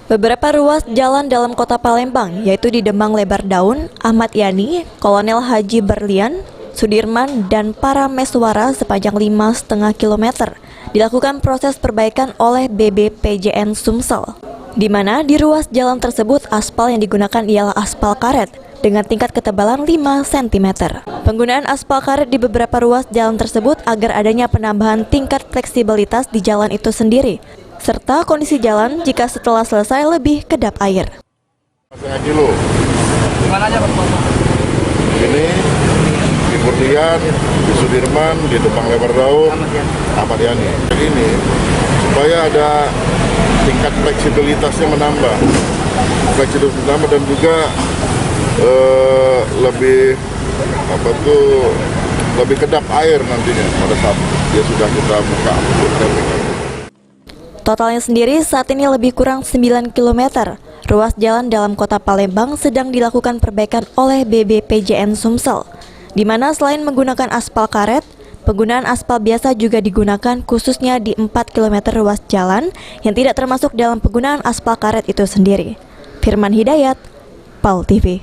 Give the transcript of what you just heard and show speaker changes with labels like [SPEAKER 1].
[SPEAKER 1] Beberapa ruas jalan dalam kota Palembang, yaitu di Demang Lebar Daun, Ahmad Yani, Kolonel Haji Berlian, Sudirman, dan Parameswara sepanjang 5,5 km dilakukan proses perbaikan oleh BBPJN Sumsel, di mana di ruas jalan tersebut aspal yang digunakan ialah aspal karet dengan tingkat ketebalan 5 cm. Penggunaan aspal karet di beberapa ruas jalan tersebut agar adanya penambahan tingkat fleksibilitas di jalan itu sendiri, serta kondisi jalan jika setelah selesai lebih kedap air.
[SPEAKER 2] Setengah kilo.
[SPEAKER 3] Gimana aja Pak?
[SPEAKER 2] Ini di Berlian, di Sudirman, di Demang Lebar Daun, Ahmad Yani. Ini supaya ada tingkat fleksibilitasnya menambah, dan juga lebih kedap air nantinya pada saat dia sudah kita buka.
[SPEAKER 1] Totalnya sendiri saat ini lebih kurang 9 km. Ruas jalan dalam kota Palembang sedang dilakukan perbaikan oleh BBPJN Sumsel, di mana selain menggunakan aspal karet, penggunaan aspal biasa juga digunakan khususnya di 4 km ruas jalan yang tidak termasuk dalam penggunaan aspal karet itu sendiri. Firman Hidayat, PAL TV.